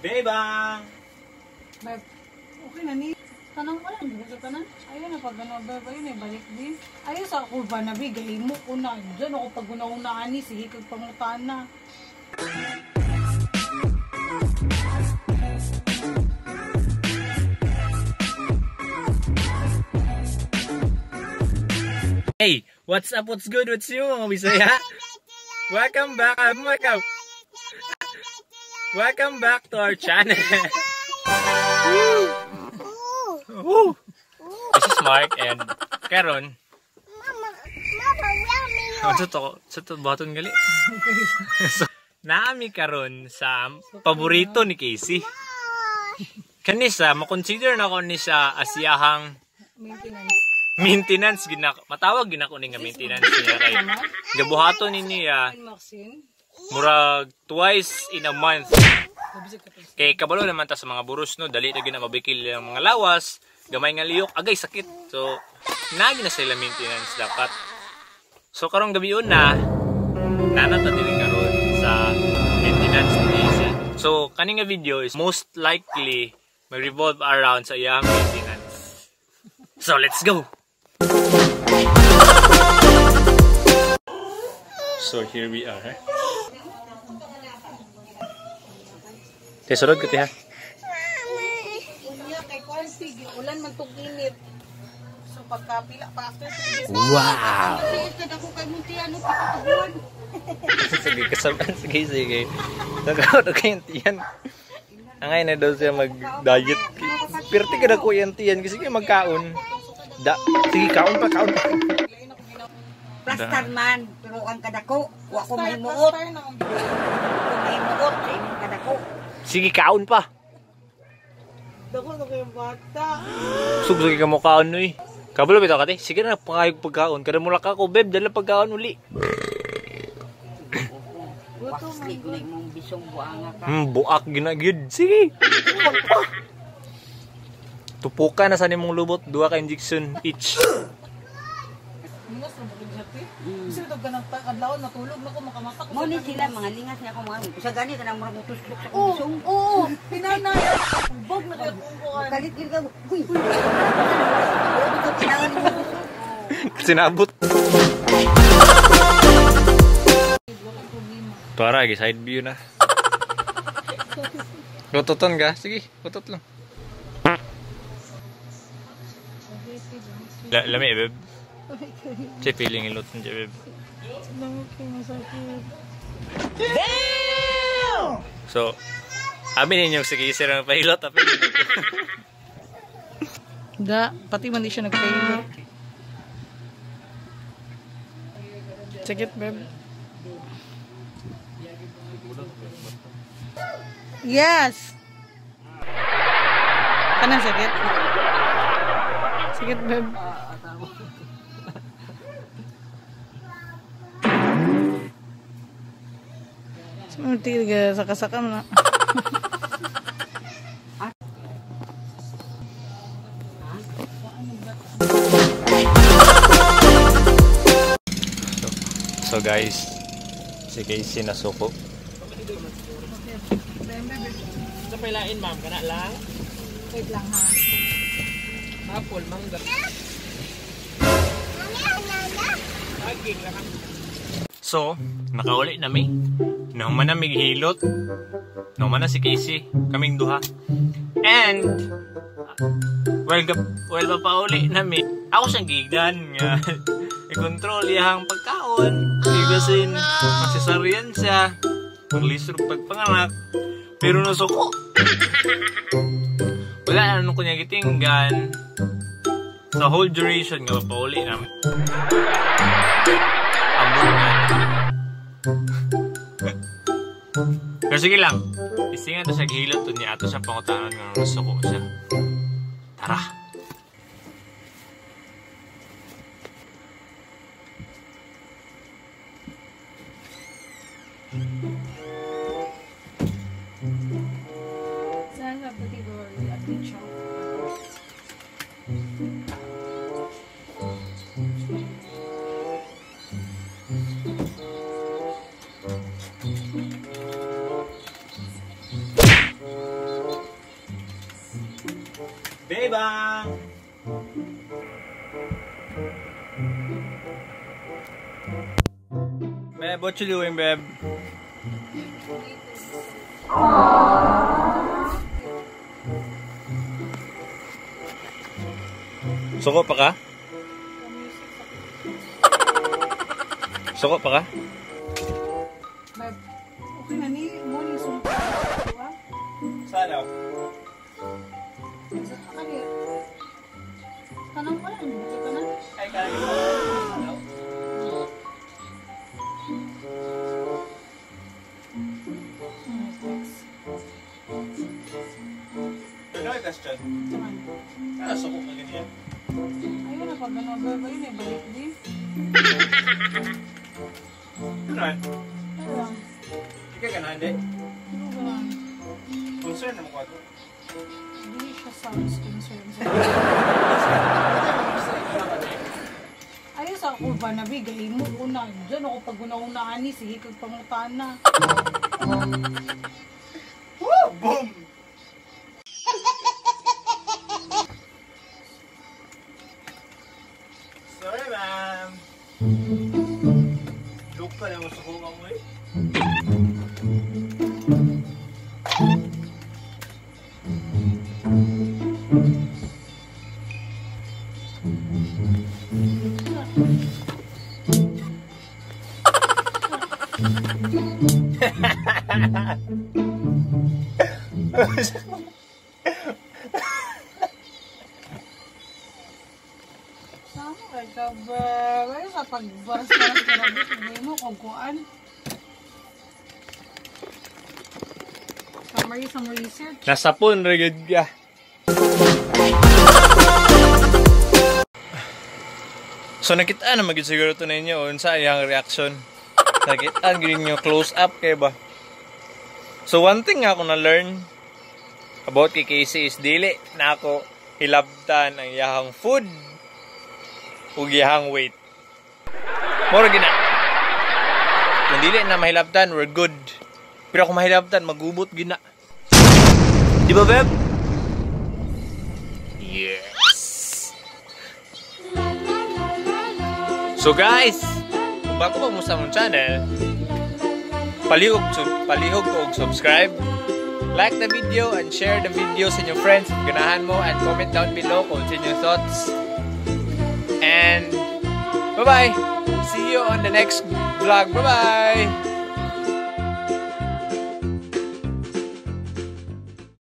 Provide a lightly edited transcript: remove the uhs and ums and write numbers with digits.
Bebang! Beb, okay na ni. Tanong ko lang, sa tanan. Ayun na, pag ano, Beb, ayun eh, balik din. Ayun sa kurba na, bigay mo ko na. Diyan ako pag una-unaan ni, sige kag pangutaan na. Hey, what's up, what's good, what's new mga Bisaya? Welcome back to our channel. Woo! This is Mark and karon. Sa baton gali. So, naami karon sa paborito ni Casey. Kanisa makonsider na ko ni sa asiyahang maintenance matawag ginako ni nga maintenance niya kay gabuhaton ni niya murag twice in a month. Kay kabalo naman ta sa mga buros no, dali na gina mabikil ang mga lawas, gamay nga liyok, agay sakit. So nagi na sila maintenance dapat. So karong gabi na nanata din karon sa maintenance ni Casey. So kaning nga video is most likely may revolve around sa iyang maintenance. So let's go. So here we are. Te sulod ko tiha. Kay kwansi ulan man tug init. So pagkapila pa after 2 days. Wow. Ako kay munti ano patubuan. Sige kasaban sige. Nagaw kay tiyan. Angay na daw siya mag-diet. Pirti ka na ko yan tiyan kasi magkaon. Sige kaon pa. Plastar man, pero ang kadako, wa ko mahimuot. Mahimuot, ay ang kadako. Sige kaon pa. Dako na kayong bata. Sige ka mo kaon no eh. Kabalo bitaw ka te. Sige na pangayog pagkaon. Kada mula ka ko beb, dala pagkaon uli. Wasli ko na mong bisong buanga ka. Buak ginagid. Sige. Tupukan na sa nimong lubot, 2 ka injection each. Lingas na bukid hati. Kasi ito ganang kadlawon matulog na ko makamatak. Mo ni sila mga lingas niya ako mga. Sa gani ka nang murag utuslok sa bisong. Oo, pinanay. Bog na kaya kukuhan. Kalit yun ka. Uy. Kailangan mo bisong. Sinabot. Tuara lagi side view na. Lutoton ka? Sige, lutot lang. Lami beb. Che feeling iluton je beb. So, amin ninyong sige sir ang pahilot tapi. Da, pati man di siya nagpahilot. Sakit beb. Yes. Kanang sakit. Sakit beb. Seperti saka-saka na. So guys, si Casey nasuko. Sa pailain ma'am, kana lang. Wait lang ha. Apple, mangga. So, nakauli na mi. Naman na mighilot. Naman na si Casey. Kaming duha. And, well pa uli na mi. Ako siyang gigan nga. I-control iyang pagkaon. Igasin, masisaryan siya. Maglisod pagpanganak. Pero nasuko. Wala na nung kunya gitinggan. Sa whole duration nga pauli namin. Abot nga. Pero sige lang. Isingan to sa gihilot to niya. Ato sa pangutanon nga nasuko siya. Tara. Sana pati ba at siya. Sorry, bang! Beb, what you doing, Beb? Suko pa ka? Suko pa ka? Beb, okay na ni. Morning sumpa. Diba? Saan daw? Sa kanil. Tanong ko lang. Sa tanan. Ay, kaya ko. Ano yung question? Taman. Ah, suko ka ganyan. Ayun na pag ano, Beb. Ayun na balik din. Ano? Ano lang. Ika ka na, hindi? Ano ba lang? Concern naman ko ito. Hindi siya sounds concern. Ayun sa kurba na bigay mo una. Diyan ako pag una-unaan ni sige kag pangutana. Woo! Boom! Sorry, ma'am. Look ka lang sa kumang mo eh. Sama kay ka ba? Ayun sa pagbaras-baras ka na dito. Hindi mo kung kuan. Some research. Nasapon, regod ka. So nakita na magiging siguro ito ninyo unsa yung reaction. Nakita nyo close up kay ba. So one thing nga ako na-learn about kay Casey is dili na ako hilabtan ang iyahang food ug iyahang weight. Mura gina. Kung dili na mahilabtan, we're good. Pero kung mahilabtan, magubot gina. Di ba, Beb? Yes! So guys, kung bago pa mo sa mong channel, palihog ko og subscribe, like the video, and share the video sa inyong friends kung ganahan mo, and comment down below kung sa inyong thoughts. And bye-bye! See you on the next vlog. Bye-bye!